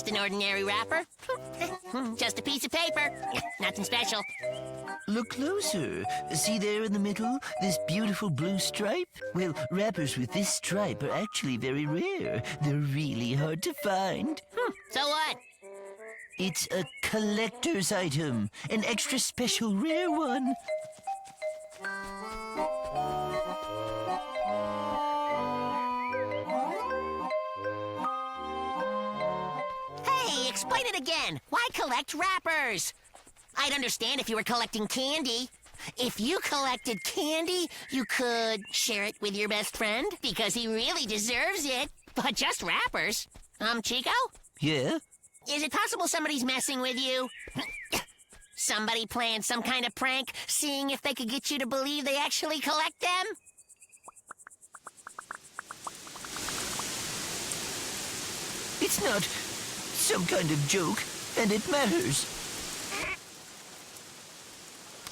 Just an ordinary wrapper. Just a piece of paper. Nothing special. Look closer. See there in the middle? This beautiful blue stripe? Well, wrappers with this stripe are actually very rare. They're really hard to find. So what? It's a collector's item. An extra special rare one. Hey, explain it again. Why collect wrappers? I'd understand if you were collecting candy. If you collected candy, you could share it with your best friend because he really deserves it. But just wrappers? Chico? Yeah? Is it possible somebody's messing with you? Somebody playing some kind of prank, seeing if they could get you to believe they actually collect them? It's not some kind of joke, and it matters.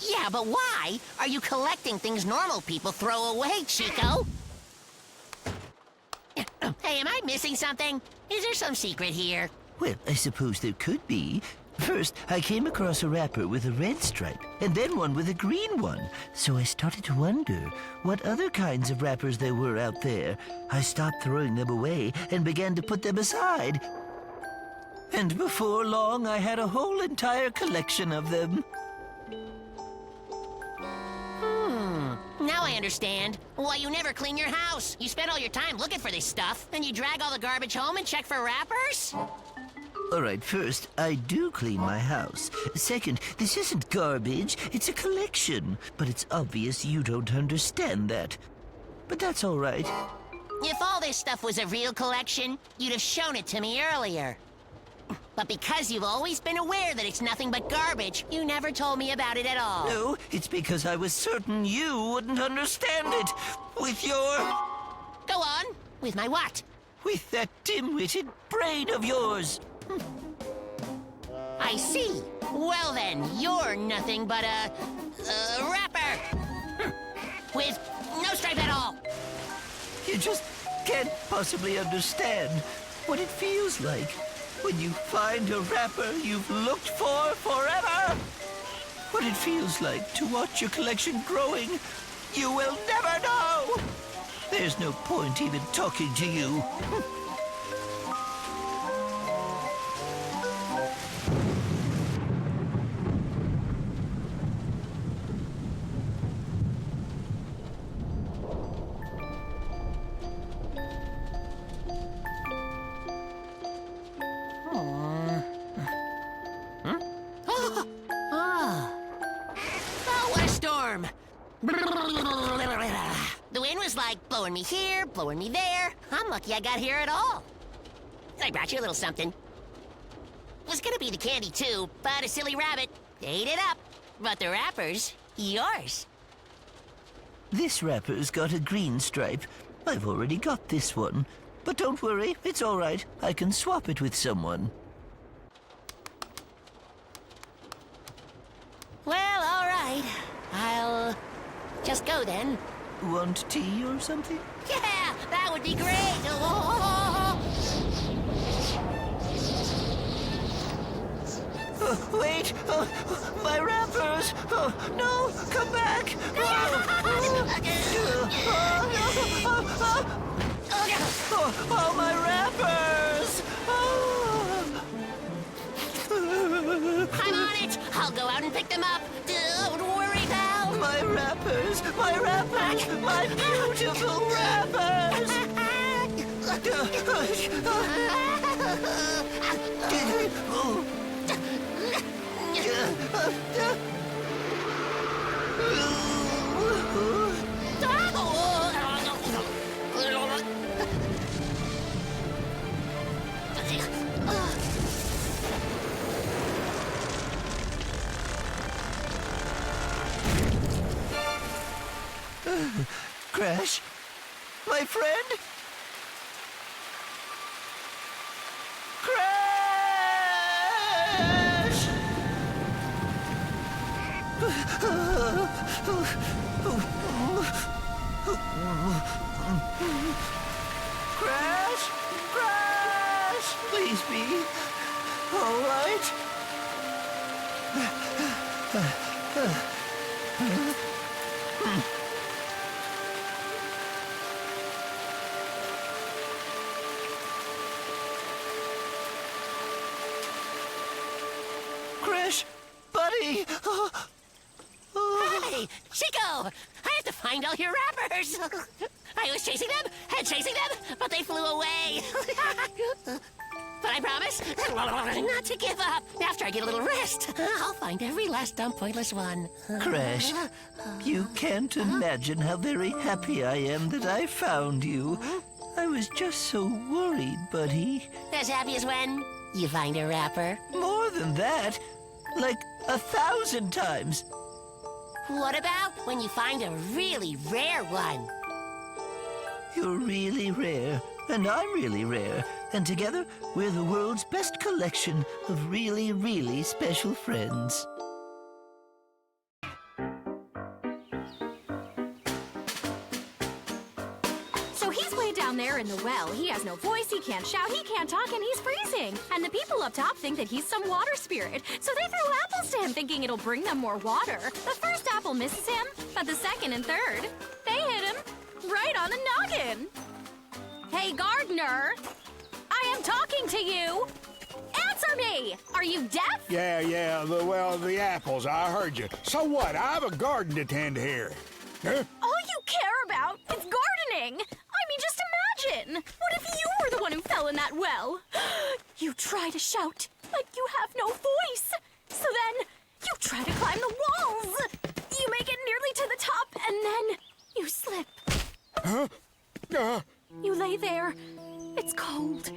Yeah, but why are you collecting things normal people throw away, Chico? Hey, am I missing something? Is there some secret here? Well, I suppose there could be. First, I came across a wrapper with a red stripe, and then one with a green one. So I started to wonder what other kinds of wrappers there were out there. I stopped throwing them away and began to put them aside. And before long, I had a whole entire collection of them. Now I understand. Why you never clean your house. You spend all your time looking for this stuff, then you drag all the garbage home and check for wrappers? All right, first, I do clean my house. Second, this isn't garbage, it's a collection. But it's obvious you don't understand that. But that's all right. If all this stuff was a real collection, you'd have shown it to me earlier. But because you've always been aware that it's nothing but garbage, you never told me about it at all. No, it's because I was certain you wouldn't understand it. With your... Go on. With my what? With that dim-witted brain of yours. I see. Well then, you're nothing but a wrapper. With no stripe at all. You just can't possibly understand what it feels like when you find a wrapper you've looked for forever. What it feels like to watch your collection growing. You will never know. There's no point even talking to you. The wind was like blowing me here, blowing me there. I'm lucky I got here at all. I brought you a little something. It was gonna be the candy too, but a silly rabbit ate it up. But the wrapper's yours. This wrapper's got a green stripe. I've already got this one. But don't worry, it's all right. I can swap it with someone. Well, all right. I'll just go then. Want tea or something? Yeah, that would be great. Wait! My wrappers! No! Come back! My wrappers! I'm on it. I'll go out and pick them up. Don't worry, pal. My wrappers! My wrappers! My beautiful wrappers! Crash? My friend? Crash! Crash! Crash! Please be. All right. Crash, buddy. Hey, Chiko! I have to find all your rappers. I was chasing them and chasing them, but they flew away. But I promise not to give up. After I get a little rest, I'll find every last dumb, pointless one. Crash, you can't imagine how very happy I am that I found you. I was just so worried, buddy. As happy as when you find a rapper. More than that, like 1,000 times. What about when you find a really rare one? You're really rare, and I'm really rare. And together, we're the world's best collection of really, really special friends. So he's way down there in the well. He has no voice, he can't shout, he can't talk, and he's freezing. And the people up top think that he's some water spirit. So they throw apples to him thinking it'll bring them more water. The first apple misses him, but the second and third, they hit him right on the noggin. Hey, gardener, I am talking to you. Answer me! Are you deaf? Yeah, the apples, I heard you. So what? I have a garden to tend here. Huh? All you care about is gardening. I mean, just imagine. What if you were the one who fell in that well? You try to shout, but you have no voice. So then, you try to climb the walls. You make it nearly to the top, and then you slip. Huh? You lay there. It's cold,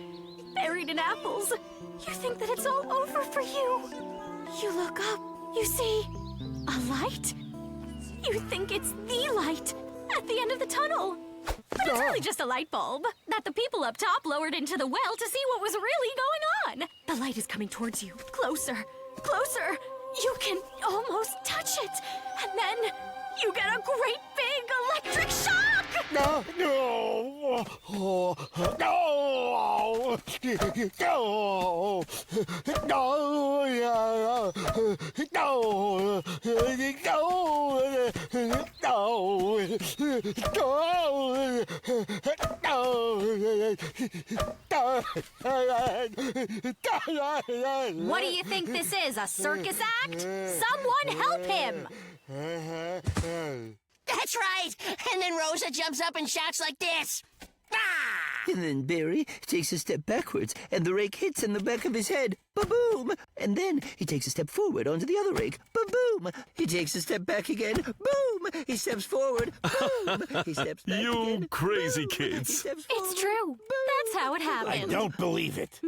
buried in apples. You think that it's all over for you. You look up. You see a light. You think it's the light at the end of the tunnel. But it's really just a light bulb that the people up top lowered into the well to see what was really going on. The light is coming towards you. Closer, closer. You can almost touch it. And then you get a great big electric shock. No! What do you think this is, a circus act? Someone help him! That's right! And then Rosa jumps up and shouts like this. Ah! And then Barry takes a step backwards, and the rake hits in the back of his head. Ba-boom! And then he takes a step forward onto the other rake. Ba-boom! He takes a step back again. Boom! He steps forward. Boom! He steps back You again. crazy Boom! kids. He steps forward. It's true. That's how it I happened. don't believe it.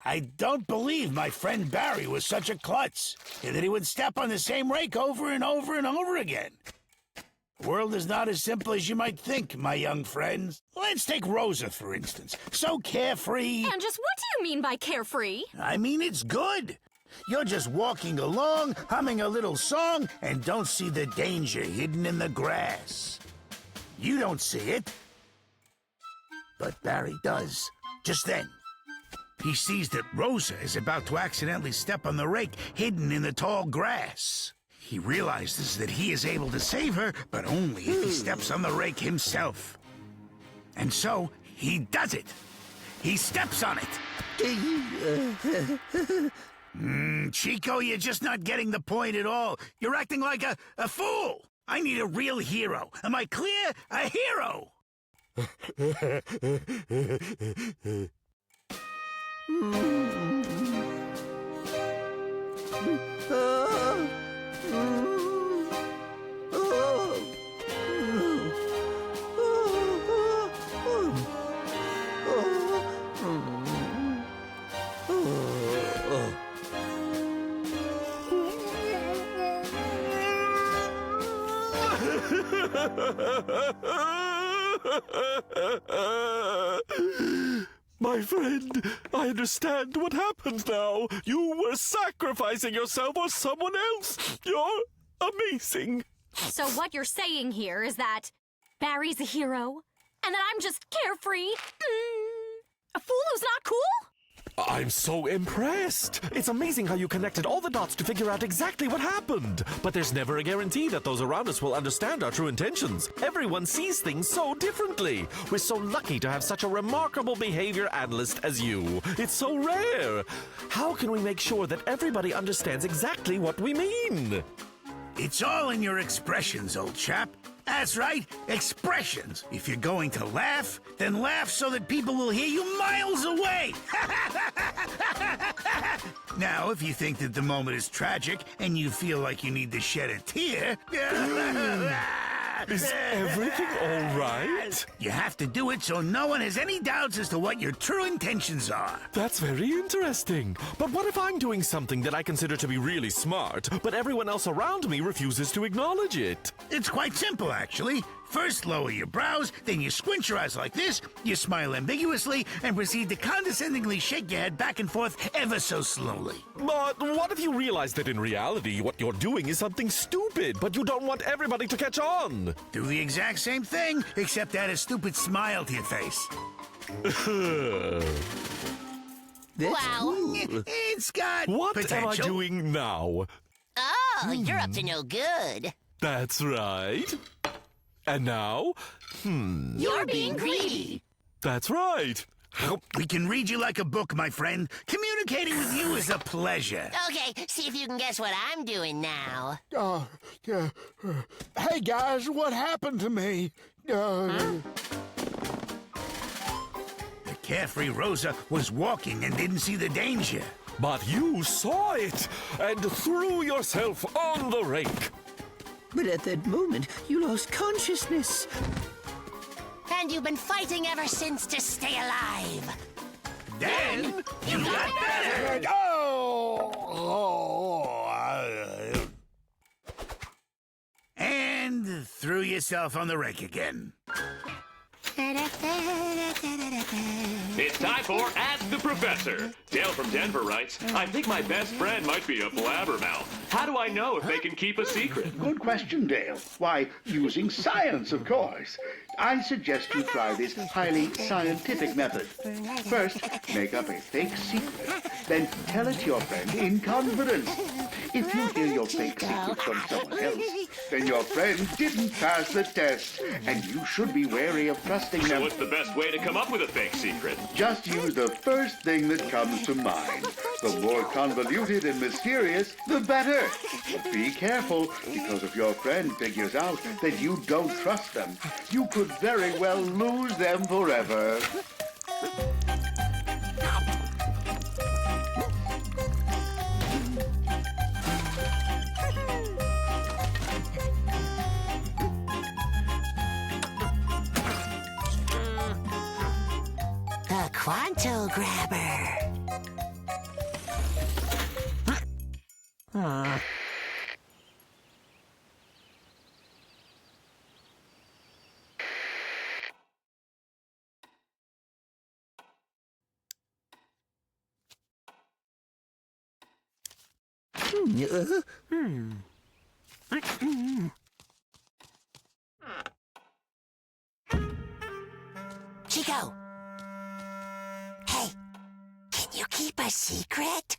I don't believe my friend Barry was such a klutz, and that he would step on the same rake over and over and over again. The world is not as simple as you might think, my young friends. Let's take Rosa, for instance. So carefree. And just what do you mean by carefree? I mean, it's good. You're just walking along, humming a little song, and don't see the danger hidden in the grass. You don't see it, but Barry does. Just then, he sees that Rosa is about to accidentally step on the rake hidden in the tall grass. He realizes that he is able to save her, but only if he steps on the rake himself. And so, he does it. He steps on it. Chico, you're just not getting the point at all. You're acting like a fool. I need a real hero. Am I clear? A hero! My friend, I understand what happened now. You were sacrificing yourself for someone else. You're amazing. So what you're saying here is that Barry's a hero, and that I'm just carefree? A fool who's not cool? I'm so impressed. It's amazing how you connected all the dots to figure out exactly what happened. But there's never a guarantee that those around us will understand our true intentions. Everyone sees things so differently. We're so lucky to have such a remarkable behavior analyst as you. It's so rare. How can we make sure that everybody understands exactly what we mean? It's all in your expressions, old chap. That's right, expressions. If you're going to laugh, then laugh so that people will hear you miles away. Now, if you think that the moment is tragic and you feel like you need to shed a tear... Is everything all right? You have to do it so no one has any doubts as to what your true intentions are. That's very interesting. But what if I'm doing something that I consider to be really smart, but everyone else around me refuses to acknowledge it? It's quite simple, actually. First, lower your brows, then you squint your eyes like this, you smile ambiguously, and proceed to condescendingly shake your head back and forth ever so slowly. But what if you realize that in reality what you're doing is something stupid, but you don't want everybody to catch on? Do the exact same thing, except add a stupid smile to your face. Wow. It's got What potential. am I doing now? Oh, you're up to no good. That's right. And now? You're being greedy. That's right. We can read you like a book, my friend. Communicating with you is a pleasure. Okay, see if you can guess what I'm doing now. Hey guys, what happened to me? The carefree Rosa was walking and didn't see the danger. But you saw it and threw yourself on the rake. But at that moment, you lost consciousness. And you've been fighting ever since to stay alive. Then you got better. And threw yourself on the rake again. It's time for Ask the Professor. Dale from Denver writes, I think my best friend might be a blabbermouth. How do I know if they can keep a secret? Good question, Dale. Why, using science, of course. I suggest you try this highly scientific method. First, make up a fake secret. Then tell it to your friend in confidence. If you hear your fake secret from someone else, then your friend didn't pass the test, and you should be wary of trusting So them. what's the best way to come up with a fake secret? Just use the first thing that comes to mind. The more convoluted and mysterious, the better. But be careful, because if your friend figures out that you don't trust them, you could very well lose them forever. The Quanto Grabber. Chico. Hey, can you keep a secret?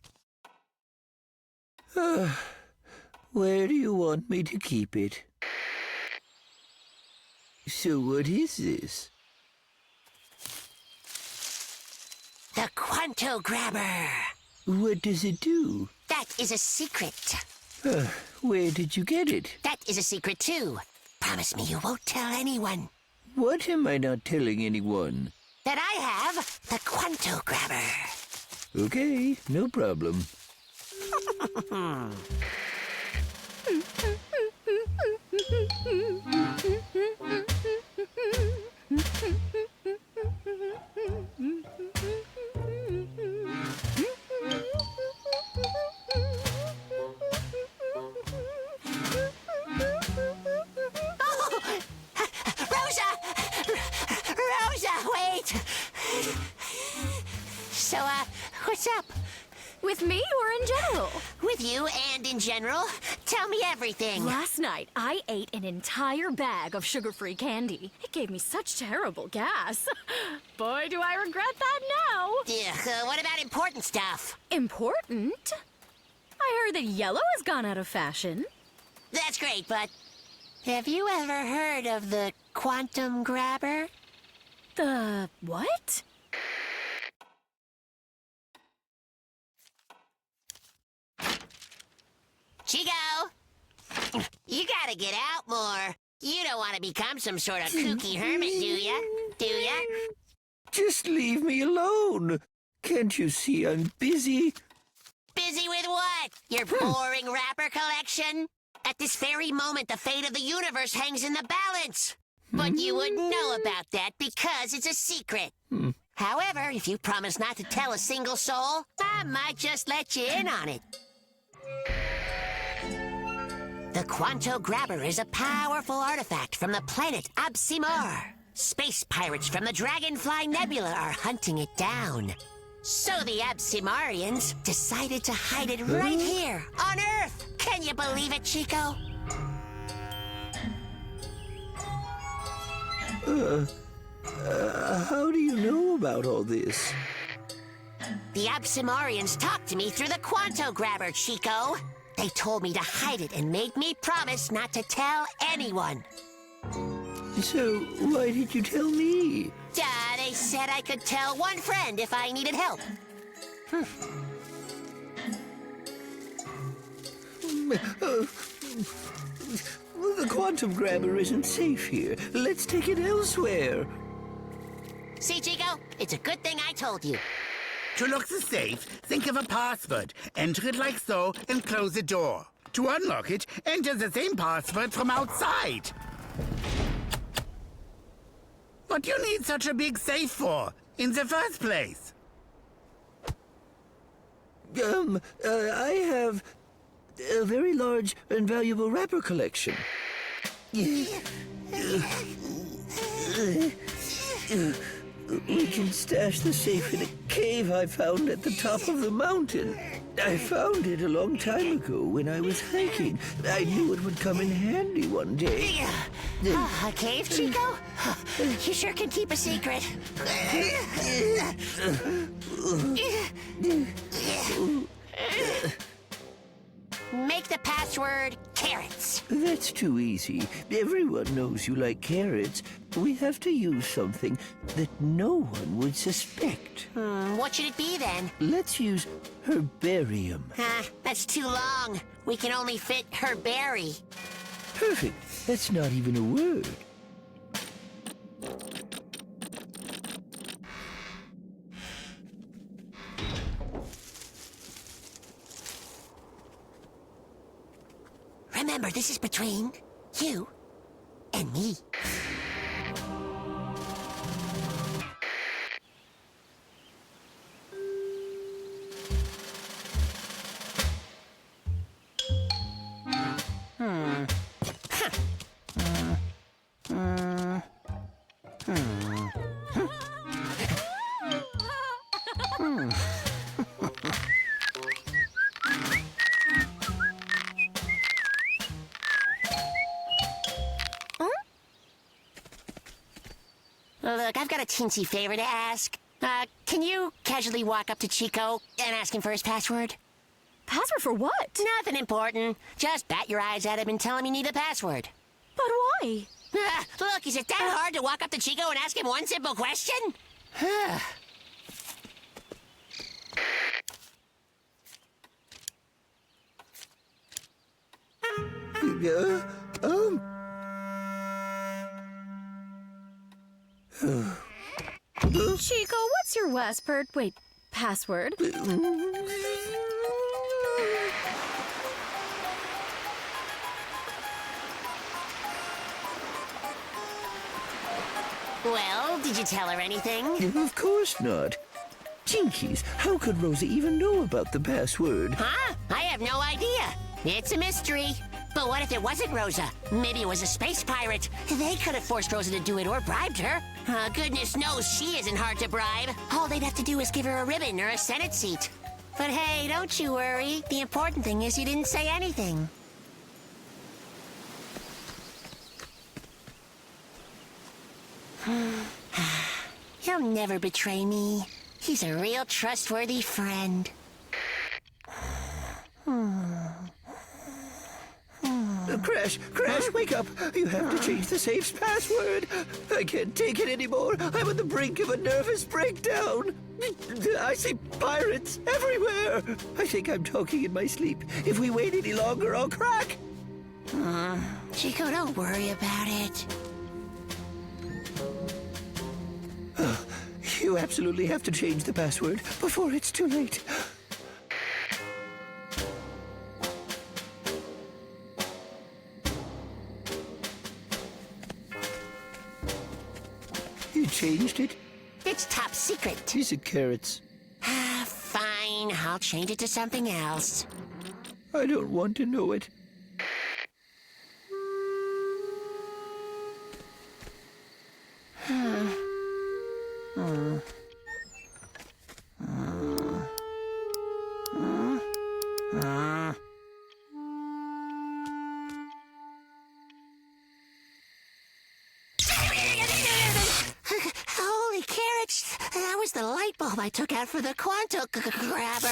Where do you want me to keep it? So what is this? The Quanto Grabber. What does it do? That is a secret. Where did you get it? That is a secret too. Promise me you won't tell anyone. What am I not telling anyone? That I have the Quanto Grabber. Okay, no problem. So, what's up? With me or in general? With you and in general, Tell me everything. Last night, I ate an entire bag of sugar-free candy. It gave me such terrible gas. Boy, do I regret that now. Ugh, what about important stuff? Important? I heard that yellow has gone out of fashion. That's great, but have you ever heard of the quantum grabber? The what? Chico! You gotta get out more. You don't want to become some sort of kooky hermit, do ya? Do ya? Just leave me alone. Can't you see I'm busy? Busy with what? Your boring wrapper collection? At this very moment, the fate of the universe hangs in the balance. But you wouldn't know about that because it's a secret. However, if you promise not to tell a single soul, I might just let you in on it. The Quanto Grabber is a powerful artifact from the planet Absimar. Space pirates from the Dragonfly Nebula are hunting it down. So the Absimarians decided to hide it right here on Earth. Can you believe it, Chico? How do you know about all this? The Absimarians talked to me through the Quanto Grabber, Chico. They told me to hide it and made me promise not to tell anyone. So, why did you tell me? They said I could tell one friend if I needed help. The Quantum Grabber isn't safe here. Let's take it elsewhere. See, Chico? It's a good thing I told you. To lock the safe, think of a password. Enter it like so and close the door. To unlock it, enter the same password from outside. What do you need such a big safe for, in the first place? I have a very large and valuable wrapper collection. We can stash the safe in a cave I found at the top of the mountain. I found it a long time ago when I was hiking. I knew it would come in handy one day. A cave, Chico? You sure can keep a secret. Make the password carrots. That's too easy. Everyone knows you like carrots. We have to use something that no one would suspect. What should it be then? Let's use herbarium. That's too long. We can only fit her berry. Perfect. That's not even a word. Remember, this is between you and me. Look, I've got a teensy favor to ask. Can you casually walk up to Chico and ask him for his password? Password for what? Nothing important. Just bat your eyes at him and tell him you need a password. But why? Look, is it that hard to walk up to Chico and ask him one simple question? Chico, what's your password? Well, did you tell her anything? Of course not. Jinkies, how could Rosa even know about the password? Huh? I have no idea. It's a mystery. But what if it wasn't Rosa? Maybe it was a space pirate. They could have forced Rosa to do it or bribed her. Goodness knows she isn't hard to bribe. All they'd have to do is give her a ribbon or a Senate seat. But hey, don't you worry. The important thing is you didn't say anything. He'll never betray me. He's a real trustworthy friend. Crash, wake up. You have to change the safe's password. I can't take it anymore. I'm on the brink of a nervous breakdown. I see pirates everywhere. I think I'm talking in my sleep. If we wait any longer, I'll crack. Chiko, don't worry about it. You absolutely have to change the password before it's too late. You changed it? It's top secret. Piece of carrots. Fine, I'll change it to something else. I don't want to know it. Holy carrots! That was the light bulb I took out for the Quanto grabber.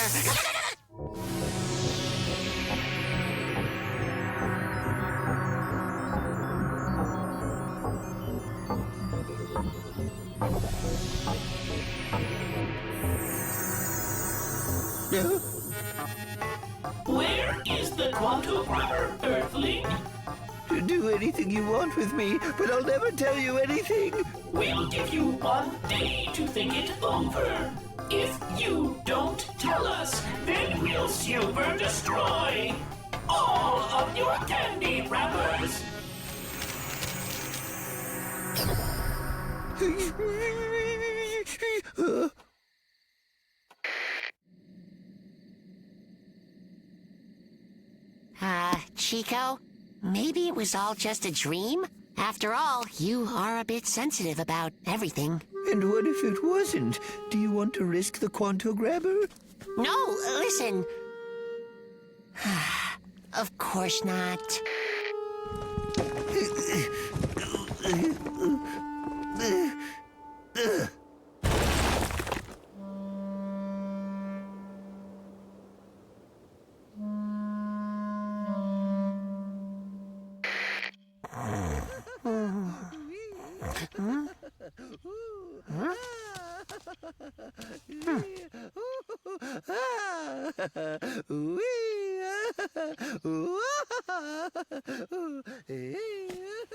Where is the Quanto grabber, Earthling? Do anything you want with me, but I'll never tell you anything. We'll give you 1 day to think it over. If you don't tell us, then we'll super destroy all of your candy wrappers. Chiko, maybe it was all just a dream? After all, you are a bit sensitive about everything. And what if it wasn't? Do you want to risk the Quanto grabber? No, listen. Of course not.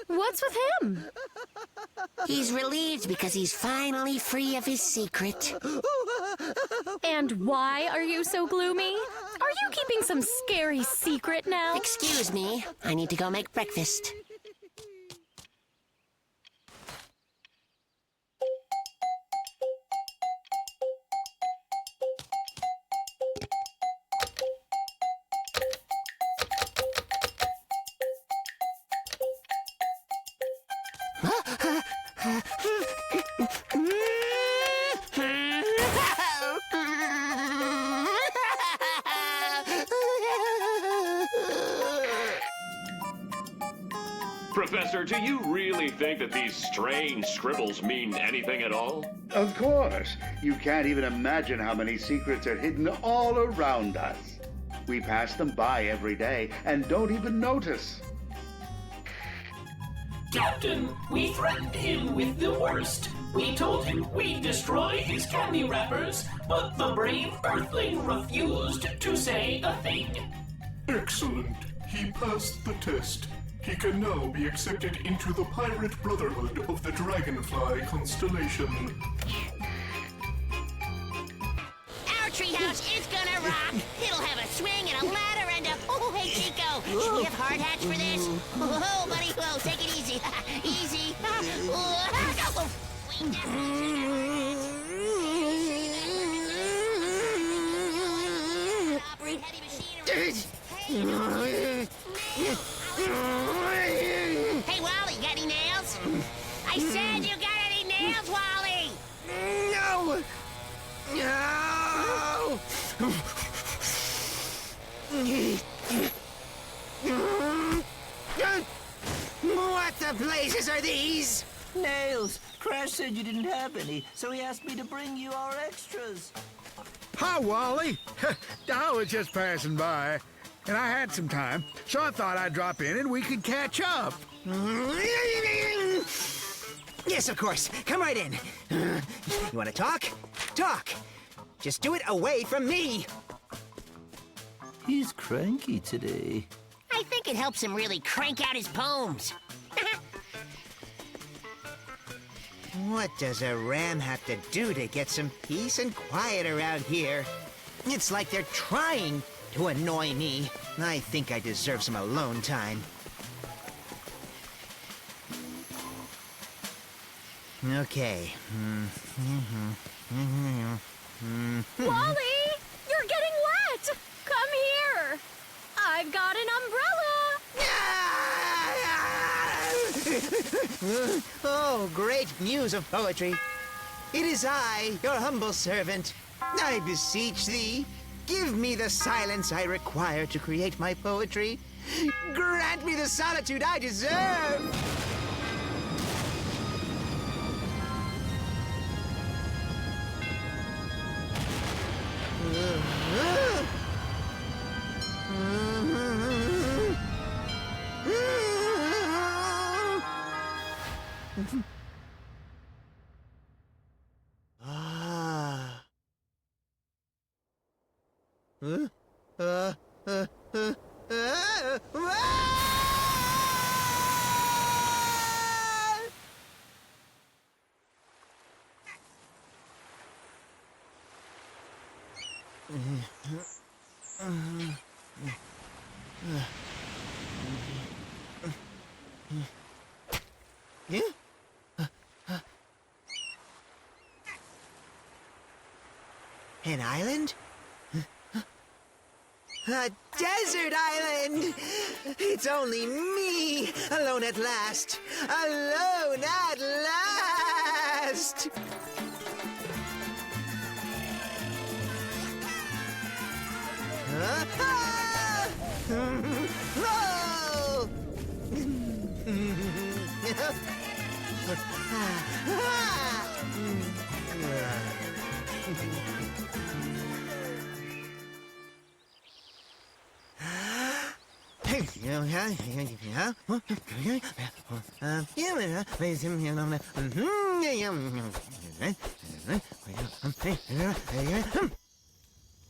What's with him? He's relieved because he's finally free of his secret. And why are you so gloomy? Are you keeping some scary secret now? Excuse me, I need to go make breakfast. Professor, do you really think that these strange scribbles mean anything at all? Of course. You can't even imagine how many secrets are hidden all around us. We pass them by every day and don't even notice. Captain, we threatened him with the worst. We told him we'd destroy his candy wrappers, but the brave Earthling refused to say a thing. Excellent. He passed the test. He can now be accepted into the Pirate Brotherhood of the Dragonfly constellation. Our treehouse is gonna rock! It'll have a swing and a ladder and a... Oh, hey, Chiko! Should we have hard hats for this? Oh, buddy, whoa, take it easy. Easy. Operate heavy machinery. Hey, Wally, got any nails? I said you got any nails, Wally? No! No! What the blazes are these? Nails! Crash said you didn't have any, so he asked me to bring you our extras. Hi, Wally. I was just passing by, and I had some time, so I thought I'd drop in and we could catch up. Yes, of course. Come right in. You want to talk? Talk. Just do it away from me. He's cranky today. I think it helps him really crank out his poems. What does a ram have to do to get some peace and quiet around here? It's like they're trying to annoy me. I think I deserve some alone time. Okay. Wally! You're getting wet! Come here! I've got an umbrella! Oh, great news of poetry. It is I, your humble servant. I beseech thee, give me the silence I require to create my poetry. Grant me the solitude I deserve. An island? A desert island! It's only me, alone at last! Alone at last!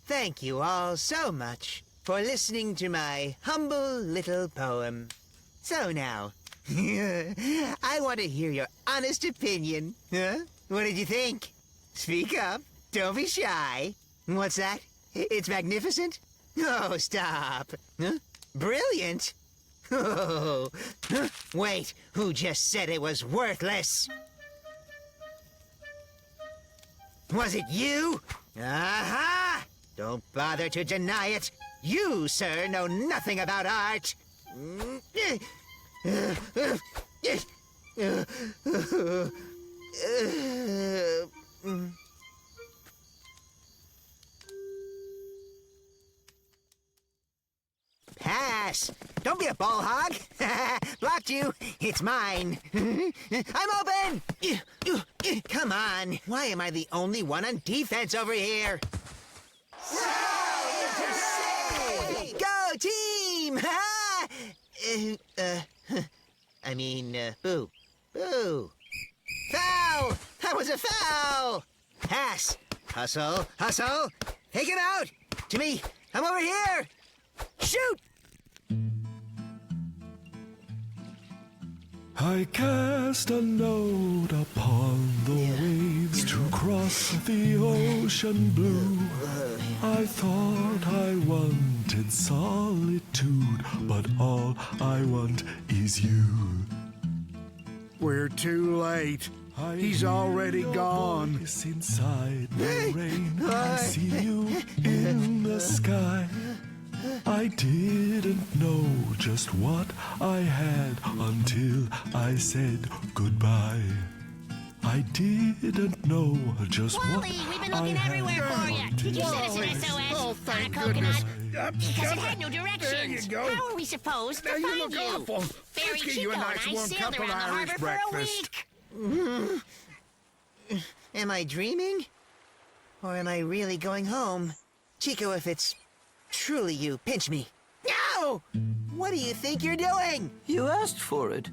Thank you all so much for listening to my humble little poem. So now, I want to hear your honest opinion. Huh? What did you think? Speak up. Don't be shy. What's that? It's magnificent? Oh, stop. Huh? Brilliant? Oh. Wait, who just said it was worthless? Was it you? Aha! Don't bother to deny it. You, sir, know nothing about art. Pass. Don't be a ball hog. Blocked you. It's mine. I'm open. Come on. Why am I the only one on defense over here? Go team! Boo. Boo. Foul! That was a foul! Pass. Hustle. Hustle. Take him out. To me. I'm over here. Shoot! I cast a note upon the waves to cross the ocean blue. I thought I wanted solitude, but all I want is you. We're too late. He's already gone. Inside the rain, I see you in the sky. I didn't know just what I had until I said goodbye. I didn't know just Wally, what we've been looking everywhere for you. Did you send us an SOS Oh, thank on a coconut? goodness. Because it had no directions. There you go. How are we supposed to Now you find look you? awful. Barry, Let's get you a Chiko, nice and I warm sailed cup of around the Irish harbor for a breakfast. week. Am I dreaming? Or am I really going home? Chiko, if it's truly you, pinch me. No! What do you think you're doing? You asked for it.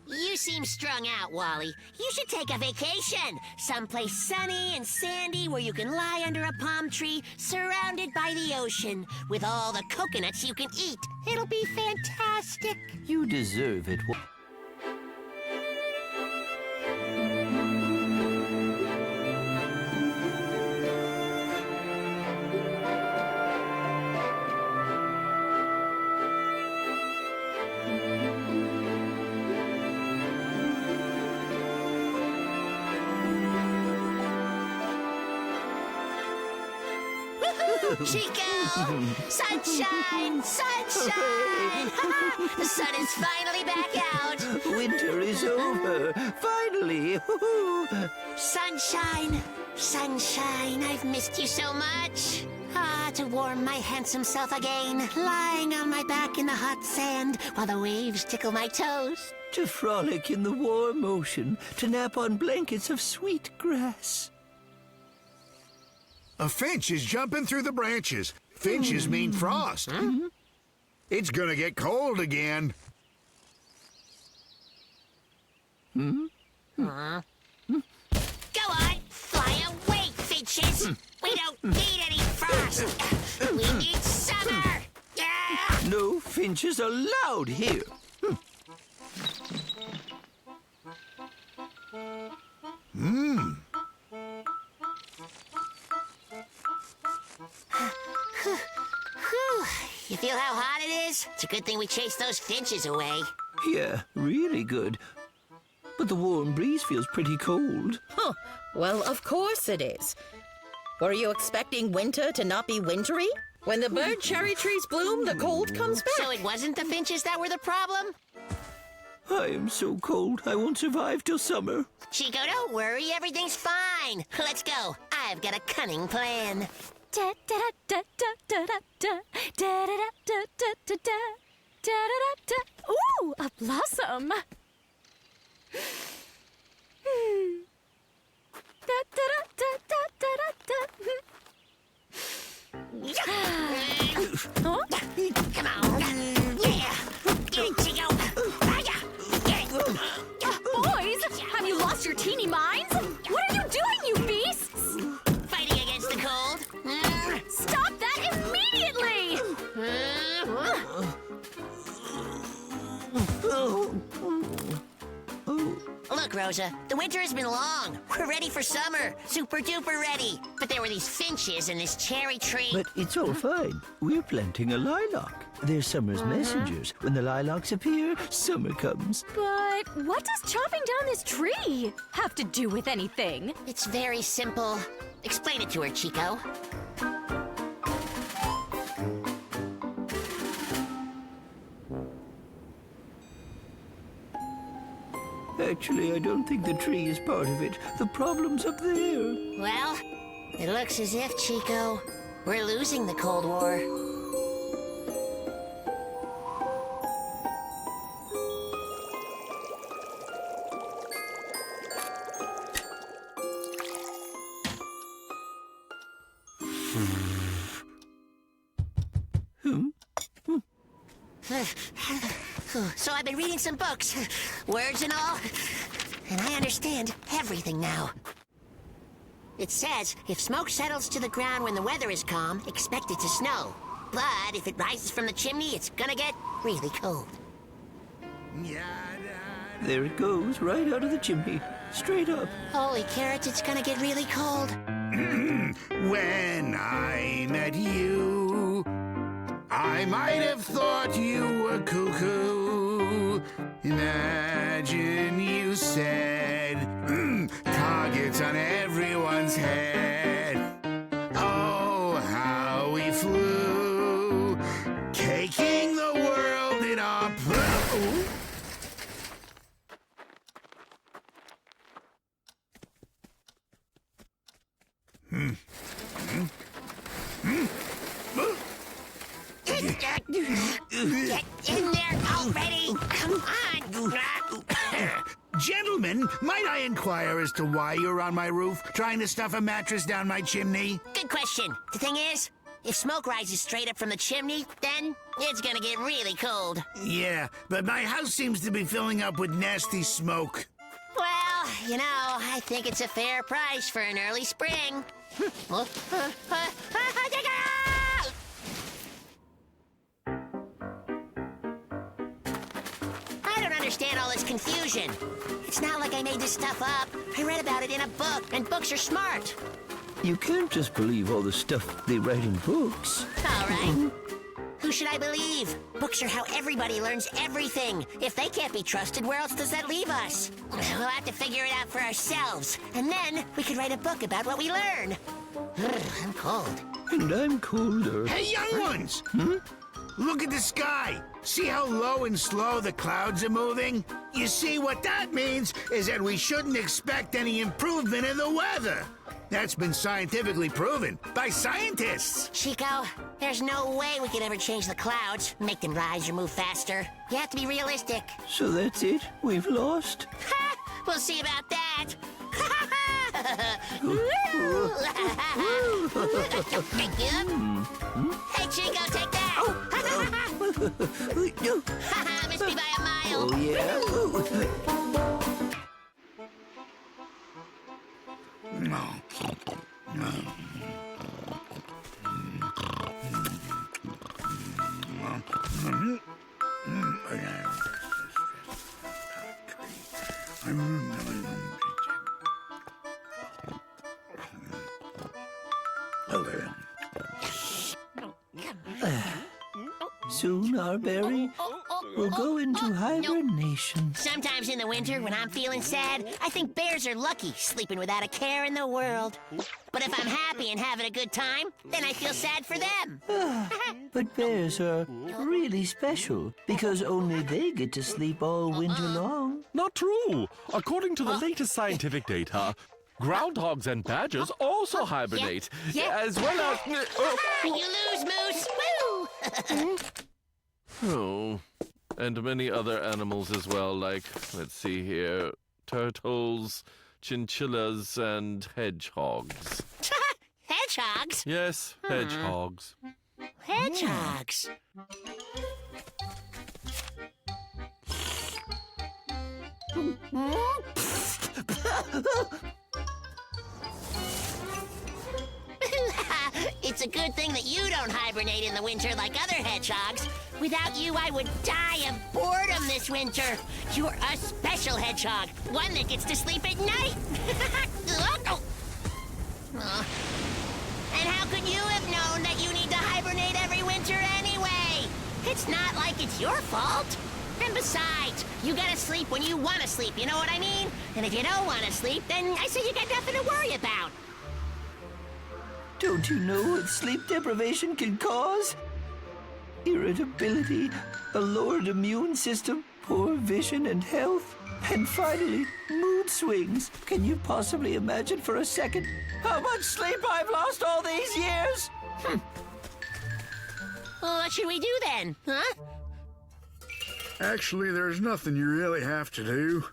You seem strung out, Wally. You should take a vacation. Someplace sunny and sandy where you can lie under a palm tree surrounded by the ocean with all the coconuts you can eat. It'll be fantastic. You deserve it. Chico! Sunshine! Sunshine! The sun is finally back out! Winter is over. Finally. Sunshine! Sunshine, I've missed you so much. Ah, to warm my handsome self again, lying on my back in the hot sand while the waves tickle my toes. To frolic in the warm ocean, to nap on blankets of sweet grass. A finch is jumping through the branches. Finches mean frost. It's gonna get cold again. Go on, fly away, finches. We don't need any frost. We need summer. No finches allowed here. You feel how hot it is? It's a good thing we chased those finches away. Yeah, really good. But the warm breeze feels pretty cold. Huh. Well, of course it is. Were you expecting winter to not be wintry? When the bird cherry trees bloom, the cold comes back. So it wasn't the finches that were the problem? I am so cold, I won't survive till summer. Chico, don't worry, everything's fine. Let's go. I've got a cunning plan. Da da da da da da da da da da da da da da da da. Ooh, a blossom. Da da da da da da da. Huh? Come on. Yeah. Get it, Chico. Get it. Boys, have you lost your teeny minds? What are you doing, you beasts? Fighting against the cold. Stop that immediately! Look, Rosa, the winter has been long. We're ready for summer. Super duper ready. But there were these finches in this cherry tree. But it's all fine. We're planting a lilac. They're summer's messengers. When the lilacs appear, summer comes. But what does chopping down this tree have to do with anything? It's very simple. Explain it to her, Chico. Actually, I don't think the tree is part of it. The problem's up there. Well, it looks as if, Chico, we're losing the Cold War. So I've been reading some books, words and all, and I understand everything now. It says, if smoke settles to the ground when the weather is calm, expect it to snow. But if it rises from the chimney, it's gonna get really cold. There it goes, right out of the chimney. Straight up. Holy carrots, it's gonna get really cold. When I met you, I might have thought you were cuckoo. Imagine you said, targets on everyone's head. Oh, how we flew, caking the world in our Get in there already! Come on! Gentlemen, Might I inquire as to why you're on my roof, trying to stuff a mattress down my chimney? Good question. The thing is, if smoke rises straight up from the chimney, then it's gonna get really cold. Yeah, but my house seems to be filling up with nasty smoke. Well, you know, I think it's a fair price for an early spring. I don't understand all this confusion. It's not like I made this stuff up. I read about it in a book, and books are smart. You can't just believe all the stuff they write in books. All right. Who should I believe? Books are how everybody learns everything. If they can't be trusted, where else does that leave us? We'll have to figure it out for ourselves. And then we could write a book about what we learn. I'm cold. And I'm colder. Hey, young ones! Look at the sky. See how low and slow the clouds are moving? You see, what that means is that we shouldn't expect any improvement in the weather. That's been scientifically proven by scientists. Chiko, there's no way we could ever change the clouds, make them rise or move faster. You have to be realistic. So that's it? We've lost? Ha! We'll see about that. Hey, Chiko, take that. Missed me by a mile. Oh, yeah? Soon, our berry will go into hibernation. Sometimes in the winter, when I'm feeling sad, I think bears are lucky, sleeping without a care in the world. But if I'm happy and having a good time, then I feel sad for them. But bears are really special because only they get to sleep all winter long. Not true. According to the latest scientific data, groundhogs and badgers also hibernate, as well as... You lose, Moose! Woo! Oh, and many other animals as well, like, let's see here, turtles, chinchillas, and hedgehogs. Hedgehogs? Yes, hedgehogs. Hedgehogs? It's a good thing that you don't hibernate in the winter like other hedgehogs. Without you, I would die of boredom this winter. You're a special hedgehog, one that gets to sleep at night. And how could you have known that you need to hibernate every winter anyway? It's not like it's your fault. And besides, you gotta sleep when you want to sleep, you know what I mean? And if you don't want to sleep, then I say you got nothing to worry about. Don't you know what sleep deprivation can cause? Irritability, a lowered immune system, poor vision and health, and finally, mood swings. Can you possibly imagine for a second how much sleep I've lost all these years? Well, what should we do then, huh? Actually, there's nothing you really have to do.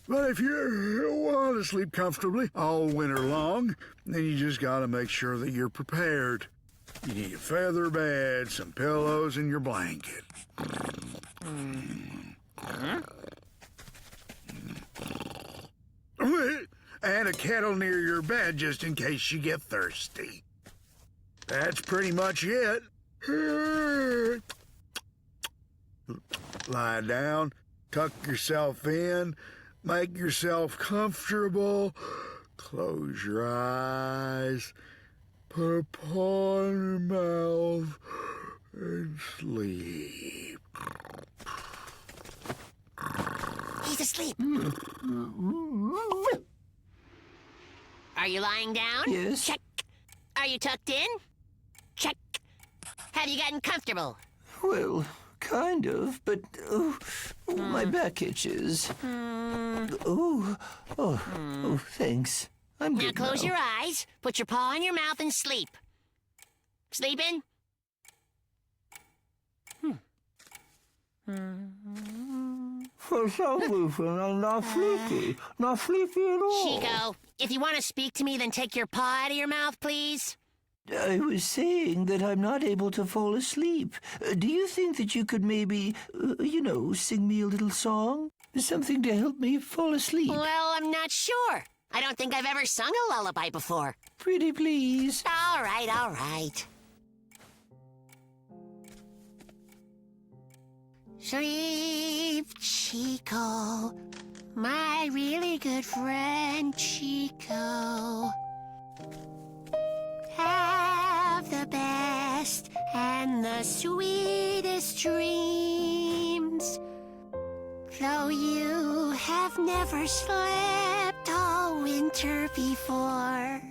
But if you want to sleep comfortably all winter long, then you just gotta make sure that you're prepared. You need a feather bed, some pillows, and your blanket. And a kettle near your bed just in case you get thirsty. That's pretty much it. Lie down, tuck yourself in, make yourself comfortable, close your eyes, put a paw in your mouth, and sleep. He's asleep. Are you lying down? Yes. Check. Are you tucked in? Check. Have you gotten comfortable? Well, kind of, but my back itches. Oh, thanks. I'm Now good close now. your eyes, put your paw in your mouth, and sleep. Sleeping? For some reason, I'm not sleepy. Not sleepy at all. Chico, if you want to speak to me, then take your paw out of your mouth, please. I was saying that I'm not able to fall asleep. Do you think that you could maybe, sing me a little song? Something to help me fall asleep? Well, I'm not sure. I don't think I've ever sung a lullaby before. Pretty please. All right, all right. Sleep, Chico, my really good friend Chico. Have the best and the sweetest dreams. Though you have never slept all winter before,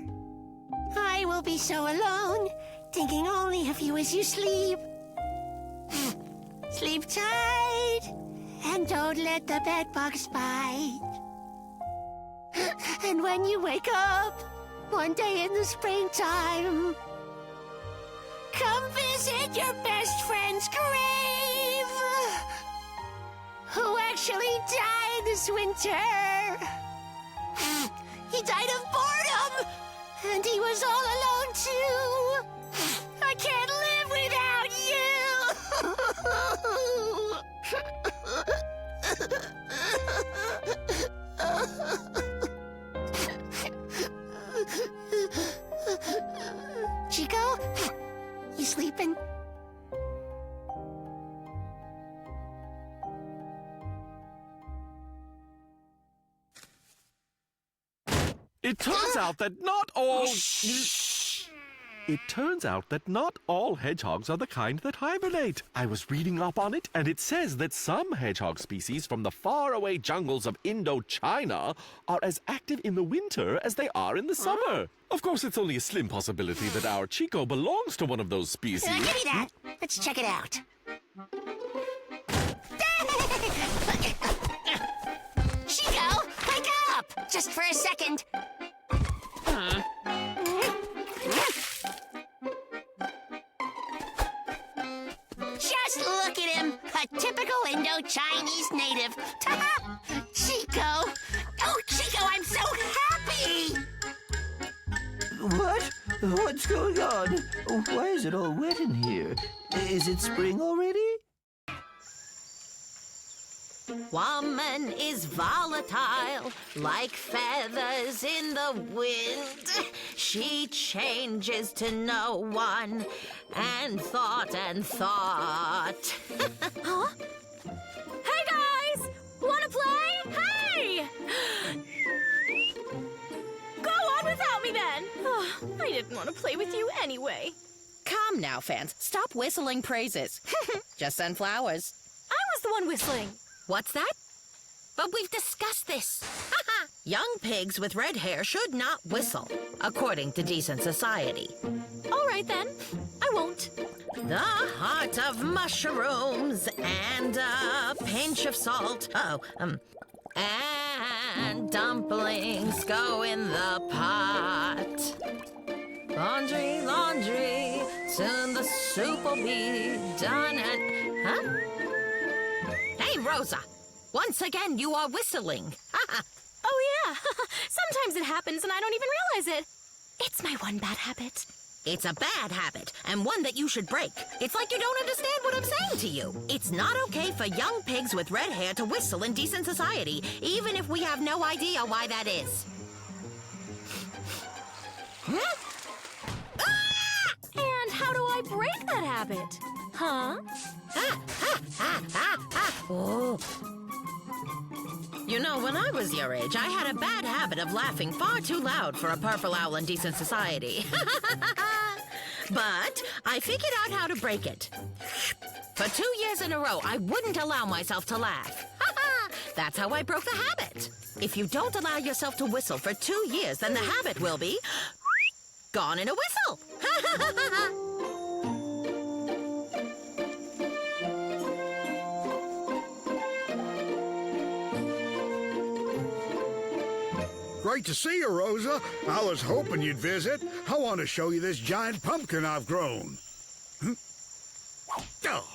I will be so alone, thinking only of you as you sleep. Sleep tight, and don't let the bedbugs bite. And when you wake up, one day in the springtime, come visit your best friend's grave, who actually died this winter. He died of boredom, and he was all alone too. I can't live without you. Chico, you sleeping? It turns out that not all... It turns out that not all hedgehogs are the kind that hibernate. I was reading up on it, and it says that some hedgehog species from the faraway jungles of Indochina are as active in the winter as they are in the summer. Of course, it's only a slim possibility that our Chico belongs to one of those species. Give me that. Let's check it out. Chico, wake up! Just for a second. Just look at him, a typical Indo-Chinese native. Chico! Oh, Chico, I'm so happy! What? What's going on? Why is it all wet in here? Is it spring already? Woman is volatile, like feathers in the wind. She changes to no one, and thought. Huh? Hey, guys! Wanna play? Hey! Go on without me, then! Oh, I didn't want to play with you anyway. Come now, fans. Stop whistling praises. Just send flowers. I was the one whistling. What's that? But we've discussed this. Young pigs with red hair should not whistle, according to decent society. All right, then. I won't. The heart of mushrooms and a pinch of salt. And dumplings go in the pot. Laundry, laundry, soon the soup will be done and... Huh? Hey, Rosa, once again you are whistling. Oh, yeah. Sometimes it happens and I don't even realize it. It's my one bad habit. It's a bad habit, and one that you should break. It's like you don't understand what I'm saying to you. It's not okay for young pigs with red hair to whistle in decent society, even if we have no idea why that is. Huh? And how do I break that habit? Huh? Oh. You know, when I was your age, I had a bad habit of laughing far too loud for a purple owl in decent society. But I figured out how to break it. For 2 years in a row, I wouldn't allow myself to laugh. That's how I broke the habit. If you don't allow yourself to whistle for 2 years, then the habit will be gone in a whistle. Great to see you, Rosa. I was hoping you'd visit. I want to show you this giant pumpkin I've grown. Oh,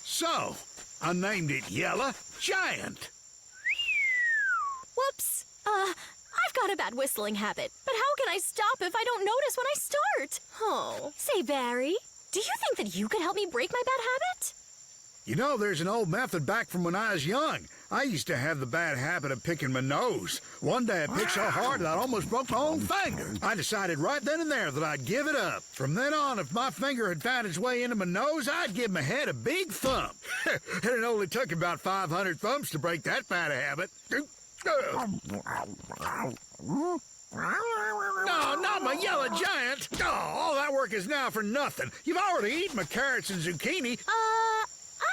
so, I named it Yellow Giant. Whoops. I've got a bad whistling habit, but how can I stop if I don't notice when I start? Oh. Say, Barry, do you think that you could help me break my bad habit? You know, there's an old method back from when I was young. I used to have the bad habit of picking my nose. One day I picked so hard that I almost broke my own finger. I decided right then and there that I'd give it up. From then on, if my finger had found its way into my nose, I'd give my head a big thump. And it only took about 500 thumps to break that bad habit. No, not my yellow giant. Oh, all that work is now for nothing. You've already eaten my carrots and zucchini. I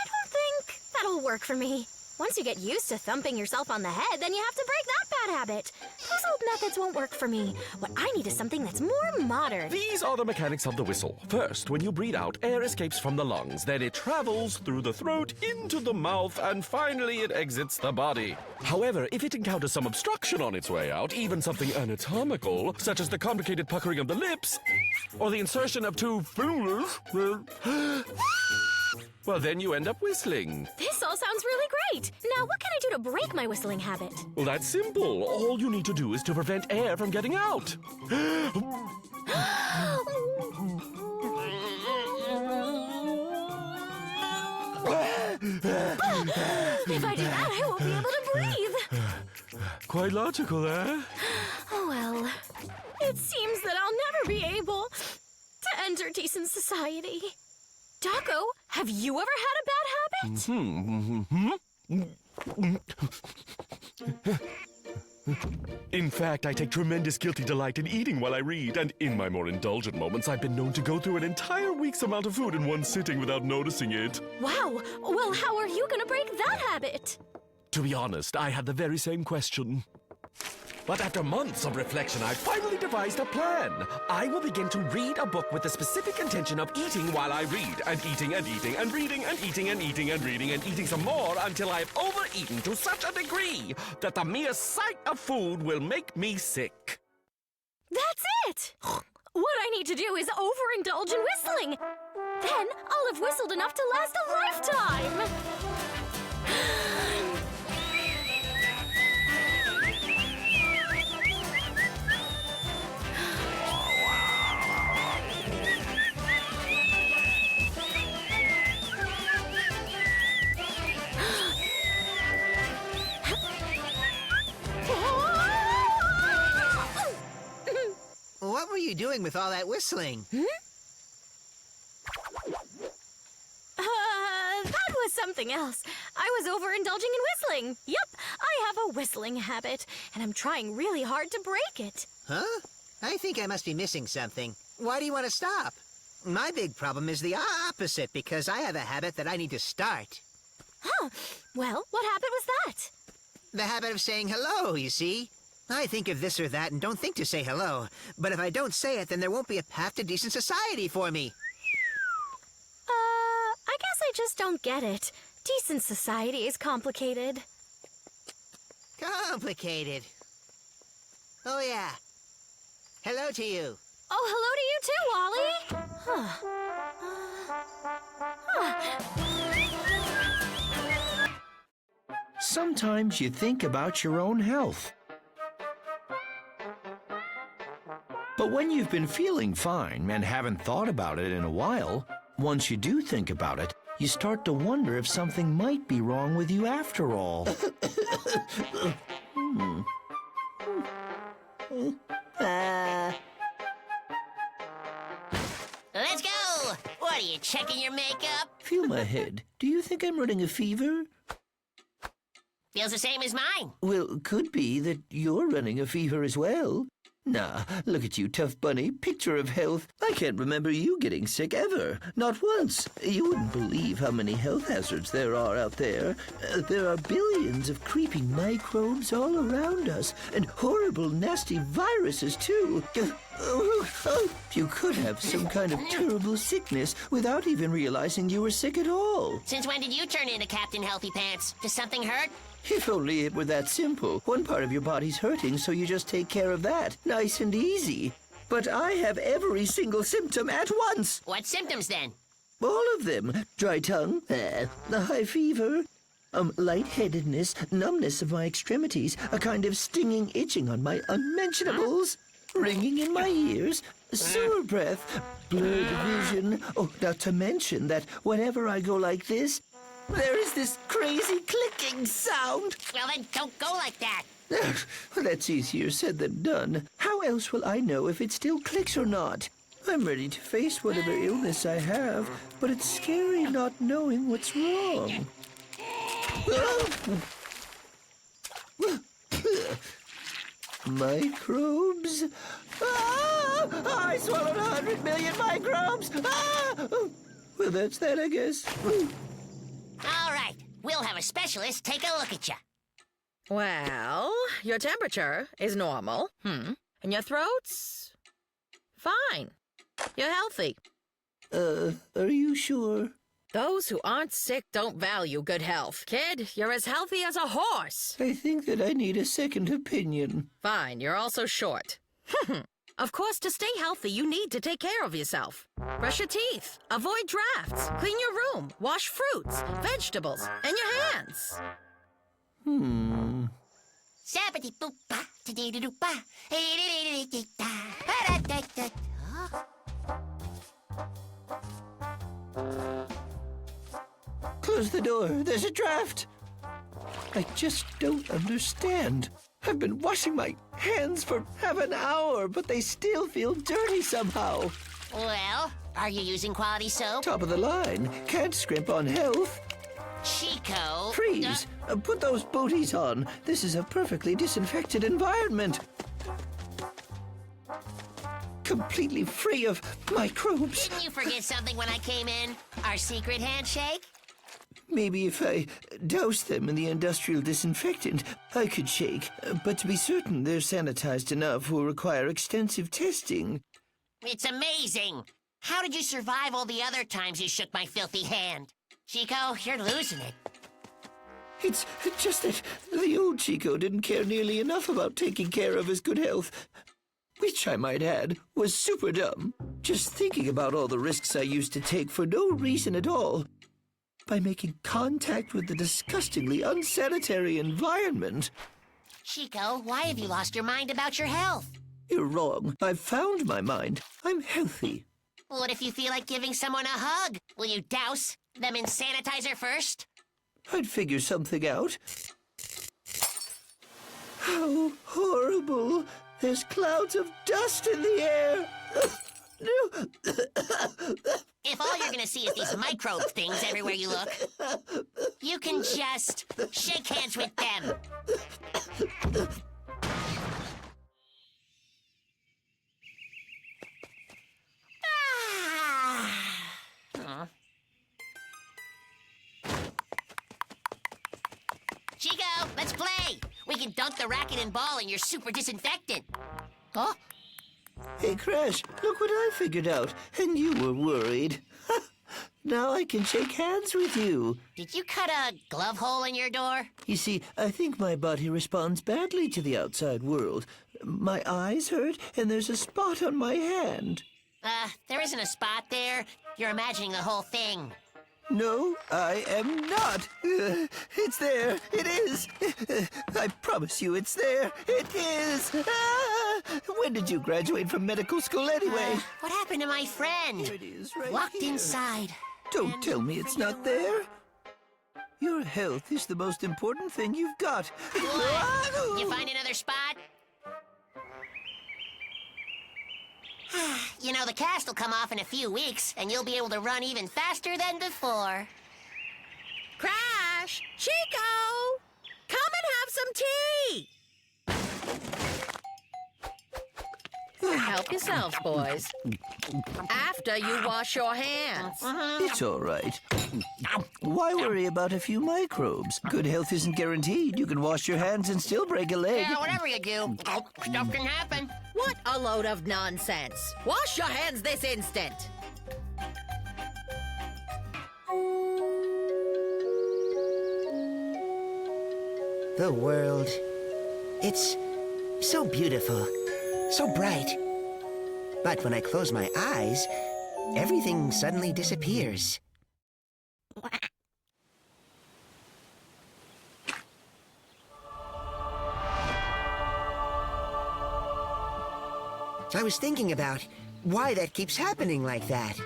don't think that'll work for me. Once you get used to thumping yourself on the head, then you have to break that bad habit. Those old methods won't work for me. What I need is something that's more modern. These are the mechanics of the whistle. First, when you breathe out, air escapes from the lungs. Then it travels through the throat into the mouth, and finally it exits the body. However, if it encounters some obstruction on its way out, even something anatomical, such as the complicated puckering of the lips, or the insertion of two fingers, well, then you end up whistling. This all sounds really great. Now, what can I do to break my whistling habit? Well, that's simple. All you need to do is to prevent air from getting out. If I do that, I won't be able to breathe. Quite logical, eh? Oh, well. It seems that I'll never be able to enter decent society. Taco, have you ever had a bad habit? In fact, I take tremendous guilty delight in eating while I read, and in my more indulgent moments, I've been known to go through an entire week's amount of food in one sitting without noticing it. Wow. Well, how are you going to break that habit? To be honest, I had the very same question. But after months of reflection, I finally devised a plan. I will begin to read a book with the specific intention of eating while I read, and eating and eating and reading and eating and eating and reading and eating some more until I've overeaten to such a degree that the mere sight of food will make me sick. That's it! What I need to do is overindulge in whistling. Then I'll have whistled enough to last a lifetime. What were you doing with all that whistling? That was something else. I was overindulging in whistling. Yep, I have a whistling habit, and I'm trying really hard to break it. Huh? I think I must be missing something. Why do you want to stop? My big problem is the opposite, because I have a habit that I need to start. Huh. Well, what habit was that? The habit of saying hello, you see. I think of this or that and don't think to say hello. But if I don't say it, then there won't be a path to decent society for me. I guess I just don't get it. Decent society is complicated. Complicated. Oh, yeah. Hello to you. Oh, hello to you too, Wally. Sometimes you think about your own health. But when you've been feeling fine and haven't thought about it in a while, once you do think about it, you start to wonder if something might be wrong with you after all. Let's go! What, are you checking your makeup? Feel my head. Do you think I'm running a fever? Feels the same as mine. Well, could be that you're running a fever as well. Nah, look at you, tough bunny, picture of health. I can't remember you getting sick ever. Not once. You wouldn't believe how many health hazards there are out there. There are billions of creeping microbes all around us, and horrible, nasty viruses, too. You could have some kind of terrible sickness without even realizing you were sick at all. Since when did you turn into Captain Healthy Pants? Does something hurt? If only it were that simple. One part of your body's hurting, so you just take care of that. Nice and easy. But I have every single symptom at once. What symptoms, then? All of them. Dry tongue, the high fever, Lightheadedness, numbness of my extremities, a kind of stinging itching on my unmentionables, ringing in my ears, sewer breath, blurred vision. Oh, not to mention that whenever I go like this, there is this crazy clicking sound. Well, then don't go like that. Well, that's easier said than done. How else will I know if it still clicks or not? I'm ready to face whatever illness I have, but it's scary not knowing what's wrong. Microbes? Ah! I swallowed 100 million microbes! Ah! Well, that's that, I guess. All right, we'll have a specialist take a look at you. Well, your temperature is normal. And your throat's fine. You're healthy. Are you sure? Those who aren't sick don't value good health. Kid, you're as healthy as a horse. I think that I need a second opinion. Fine, you're also short. Of course, to stay healthy, you need to take care of yourself. Brush your teeth, avoid drafts, clean your room, wash fruits, vegetables, and your hands. Sabba-dee-boop-ba, dee-dee-doo-ba, ee-dee-dee-dee-dee-da, ba-da-da-da. Close the door. There's a draft. I just don't understand. I've been washing my hands for half an hour, but they still feel dirty somehow. Well, are you using quality soap? Top of the line. Can't scrimp on health. Chico. Freeze. Put those booties on. This is a perfectly disinfected environment. Completely free of microbes. Didn't you forget something when I came in? Our secret handshake? Maybe if I douse them in the industrial disinfectant, I could shake. But to be certain they're sanitized enough will require extensive testing. It's amazing. How did you survive all the other times you shook my filthy hand? Chico, you're losing it. It's just that the old Chico didn't care nearly enough about taking care of his good health. Which, I might add, was super dumb. Just thinking about all the risks I used to take for no reason at all. By making contact with the disgustingly unsanitary environment. Chico, why have you lost your mind about your health? You're wrong. I've found my mind. I'm healthy. What if you feel like giving someone a hug? Will you douse them in sanitizer first? I'd figure something out. How horrible. There's clouds of dust in the air. No. If all you're gonna see is these microbe things everywhere you look, you can just shake hands with them. Chico, let's play. We can dunk the racket and ball in your super disinfectant. Huh? Hey, Crash, look what I figured out. And you were worried. Now I can shake hands with you. Did you cut a glove hole in your door? You see, I think my body responds badly to the outside world. My eyes hurt, and there's a spot on my hand. There isn't a spot there. You're imagining the whole thing. No, I am not. It's there. It is. I promise you it's there. It is. Ah! When did you graduate from medical school anyway? What happened to my friend? Here it is, right Locked here. inside. Don't tell me it's not there. Your health is the most important thing you've got. What? You find another spot? You know, the cast will come off in a few weeks, and you'll be able to run even faster than before. Crash! Chico! Come and have some tea! Help yourselves, boys. After you wash your hands. It's all right. Why worry about a few microbes? Good health isn't guaranteed. You can wash your hands and still break a leg. Yeah, whatever you do, stuff can happen. What a load of nonsense. Wash your hands this instant. The world. It's so beautiful, so bright. But when I close my eyes, everything suddenly disappears. I was thinking about why that keeps happening like that.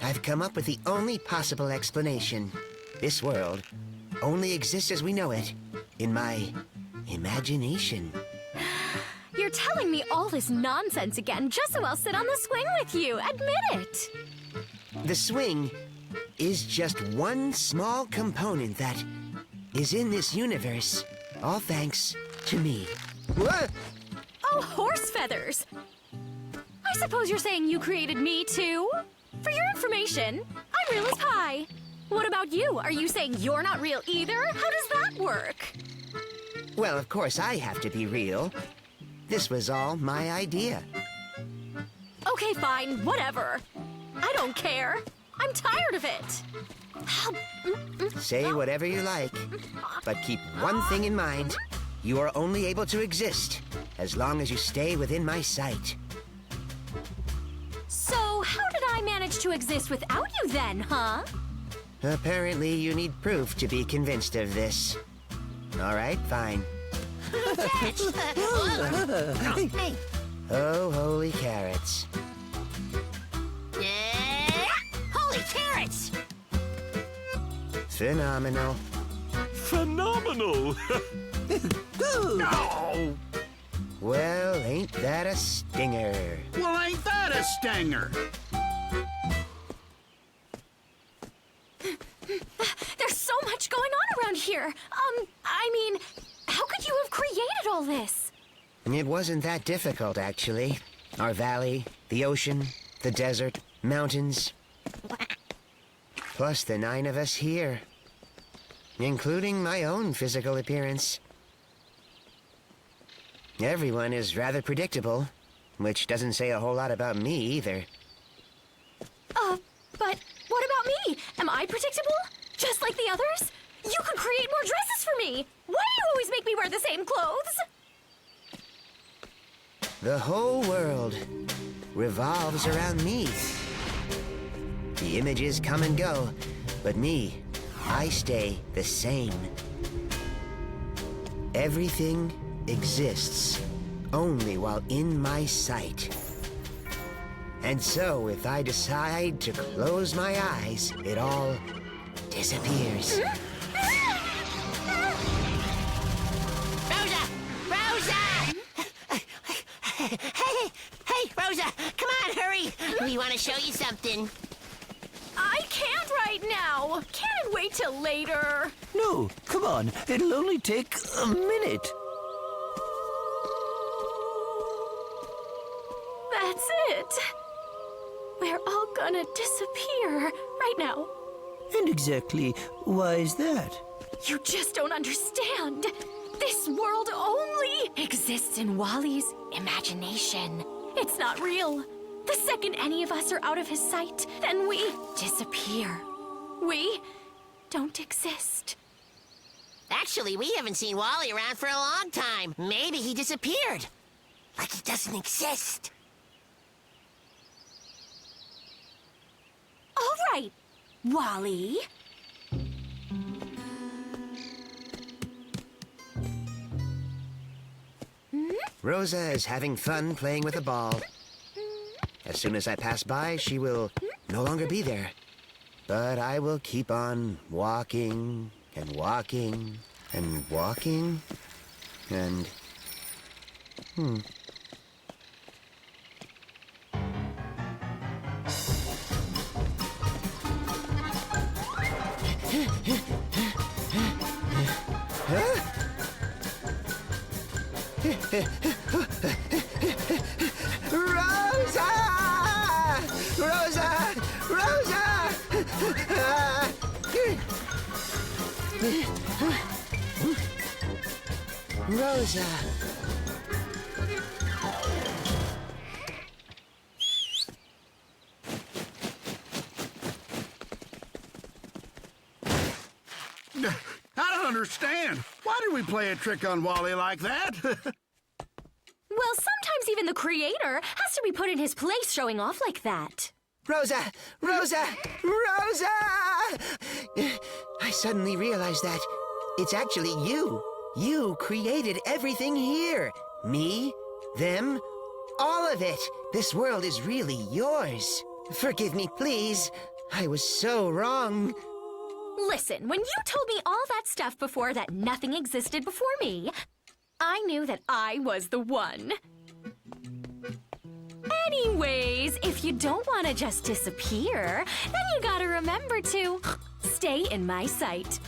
I've come up with the only possible explanation. This world only exists as we know it in my imagination. You're telling me all this nonsense again just so I'll sit on the swing with you. Admit it. The swing is just one small component that is in this universe, all thanks to me. What? Oh, horse feathers. I suppose you're saying you created me, too? For your information, I'm real as pie. What about you? Are you saying you're not real either? How does that work? Well, of course I have to be real. This was all my idea. Okay, fine, whatever. I don't care. I'm tired of it. Say whatever you like, but keep one thing in mind. You are only able to exist as long as you stay within my sight. So, how did I manage to exist without you then, huh? Apparently, you need proof to be convinced of this. All right, fine. Hey. Oh, holy carrots. Holy carrots! Phenomenal. Phenomenal! No! Well, ain't that a stinger? Well, ain't that a stinger? There's so much going on around here. I mean, how could you have created all this? It wasn't that difficult, actually. Our valley, the ocean, the desert, mountains. Plus the 9 of us here. Including my own physical appearance. Everyone is rather predictable, which doesn't say a whole lot about me either. But what about me? Am I predictable? Just like the others? You could create more dresses for me! Why do you always make me wear the same clothes? The whole world revolves around me. The images come and go, but me, I stay the same. Everything exists only while in my sight. And so, if I decide to close my eyes, it all disappears. Rosa! Rosa! Hey, Rosa! Come on, hurry! We want to show you something. I can't right now! Can't it wait till later? No, come on. It'll only take a minute. That's it. We're all gonna disappear right now. And exactly why is that? You just don't understand. This world only exists in Wally's imagination. It's not real. The second any of us are out of his sight, then we disappear. We don't exist. Actually, we haven't seen Wally around for a long time. Maybe he disappeared. Like he doesn't exist. All right, Wally. Rosa is having fun playing with a ball. As soon as I pass by, she will no longer be there. But I will keep on walking and walking and walking and... Rosa! Rosa! Rosa! Rosa! I don't understand. Why did we play a trick on Wally like that? Well, sometimes even the creator has to be put in his place showing off like that. Rosa! Rosa! Rosa! I suddenly realized that it's actually you. You created everything here. Me, them, all of it. This world is really yours. Forgive me, please. I was so wrong. Listen, when you told me all that stuff before that nothing existed before me, I knew that I was the one. Anyways, if you don't want to just disappear, then you gotta remember to stay in my sight.